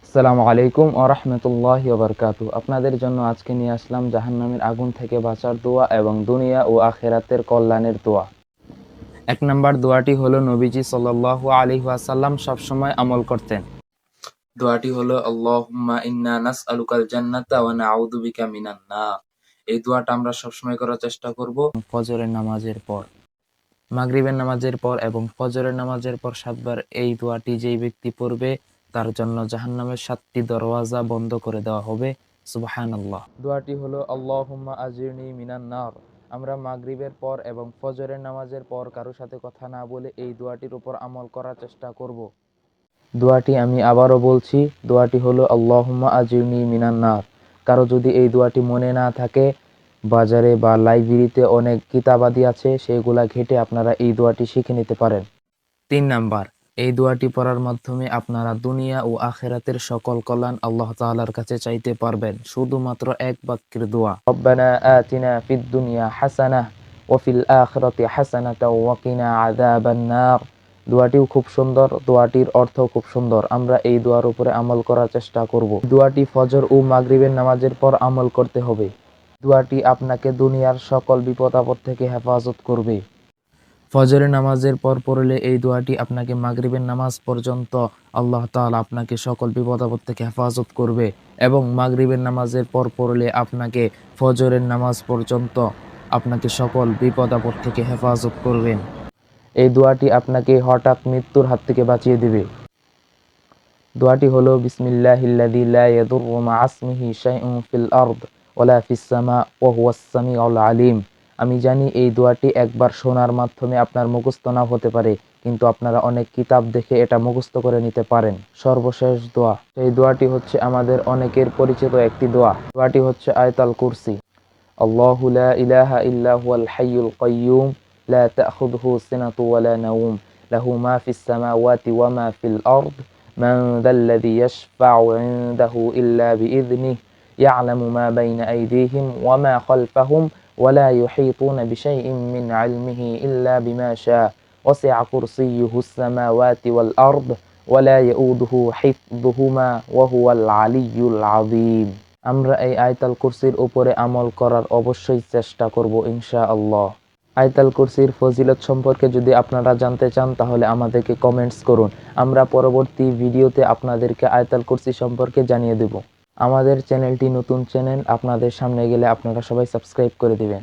আসসালামু আলাইকুম ওয়া রাহমাতুল্লাহি ওয়া বারাকাতুহু। আপনাদের জন্য আজকে নিয়ে আসলাম জাহান্নামের আগুন থেকে বাঁচার দোয়া এবং দুনিয়া ও আখিরাতের কল্যাণের দোয়া। এক নাম্বার দোয়াটি হলো নবীজি সাল্লাল্লাহু আলাইহি ওয়াসাল্লাম সবসময় আমল করতেন। দোয়াটি হলো আল্লাহুম্মা ইন্না নাসআলুকাল জান্নাতা ওয়া নাউযু বিকা মিনান নার। এই দোয়াটা আমরা সবসময় করার চেষ্টা করব ফজরের নামাজের পর, মাগরিবের নামাজের পর এবং ফজরের নামাজের পর ৭ বার এই দোয়াটি যেই ব্যক্তি পড়বে তার জন্য জাহান্নামের ৭টি দরওয়াজা বন্ধ করে দেওয়া হবে। সুবহানাল্লাহ। দোয়াটি হলো আল্লাহুম্মা আজিরনি মিনান নার। আমরা মাগরিবের পর এবং ফজরের নামাজের পর কারো সাথে কথা না বলে এই দোয়াটির উপর আমল করার চেষ্টা করব। দোয়াটি আমি আবারও বলছি, দোয়াটি হলো আল্লাহুম্মা আজিরনি মিনান নার। কারো যদি এই দোয়াটি মনে না থাকে, বাজারে বা লাইব্রেরিতে অনেক কিতাবাদি আছে, সেগুলা ঘেটে আপনারা এই দোয়াটি শিখে নিতে পারেন। ৩ নাম্বার, এই দোয়াটি পড়ার মাধ্যমে আপনারা দুনিয়া ও আখিরাতের সকল কল্যাণ আল্লাহ তাআলার কাছে চাইতে পারবেন। শুধুমাত্র এক বাক্যের দোয়া, রব্বানা আতিনা ফিদ দুনিয়া হাসানাহ ওয়া ফিল আখিরাতি হাসানাতাও ওয়া কিনা আযাবান নার। দোয়াটিও খুব সুন্দর, দোয়াটির অর্থও খুব সুন্দর। আমরা এই দোয়ার উপরে আমল করার চেষ্টা করব। দোয়াটি ফজর ও মাগরিবের নামাজের পর আমল করতে হবে। দোয়াটি আপনাকে দুনিয়ার সকল বিপদ আপদ থেকে হেফাজত করবে। ফজরের নামাজের পর পড়লে এই দোয়াটি আপনাকে মাগরিবের নামাজ পর্যন্ত আল্লাহ তাআলা আপনাকে সকল বিপদ আপদ থেকে হেফাজত করবে এবং মাগরিবের নামাজের পর পড়লে আপনাকে ফজরের নামাজ পর্যন্ত আপনাকে সকল বিপদ আপদ থেকে হেফাজত করবেন। এই দোয়াটি আপনাকে হঠাৎ মৃত্যুর হাত থেকে বাঁচিয়ে দেবে। দোয়াটি হলো বিসমিল্লাহিল্লাযী লা ইয়াদুররু মা'a ইসমিহি শাইউন ফিল আরদ ওয়ালা ফিস সামা ওয়া হুয়াস সামিউল আলিম। আমি জানি এই দোয়াটি একবার শোনার মাধ্যমে আপনার মুখস্থ না হতে পারে, কিন্তু আপনারা অনেক কিতাব দেখে এটা মুখস্থ করে নিতে পারেন। সর্বশেষ দোয়া, এই দোয়াটি হচ্ছে আমাদের অনেকের পরিচিত একটি দোয়া। দোয়াটি হচ্ছে আয়াতুল কুরসি। আল্লাহু লা ইলাহা ইল্লা হুয়াল হাইয়ুল কাইয়্যুম লা তাখুযুহু সিনাতুন ওয়া লা নাওম লাহু মা ফিস সামাওয়াতি ওয়া মা ফিল আরদ মান যাল্লাযী ইয়াশফা'ু 'ইনদাহু ইল্লা বিইযনিহি ইয়া'লামু মা বাইনা আইদিহিম ওয়া মা খালফাহুম ওয়া লা ইউহীতুনা বিশাইইন মিন 'ইলমিহি ইল্লা বিমা শা'a ওয়াসি'a কুরসিয়্যুহুস সামাওয়াতি ওয়াল আরদ ওয়া লা ইয়াউদুহু হিফযুহুমা ওয়া হুয়াল 'আলিয়্যুল 'আযীম। আমরা এই আয়াতুল কুরসির উপরে আমল করার অবশ্যই চেষ্টা করব ইনশাআল্লাহ। আয়াতুল কুরসির ফজিলত সম্পর্কে যদি আপনারা জানতে চান তাহলে আমাদেরকে কমেন্টস করুন। আমরা পরবর্তী ভিডিওতে আপনাদেরকে আয়াতুল কুরসি সম্পর্কে জানিয়ে দেব। আমাদের চ্যানেলটি নতুন চ্যানেল, আপনাদের সামনে গেলে আপনারা সবাই সাবস্ক্রাইব করে দিবেন।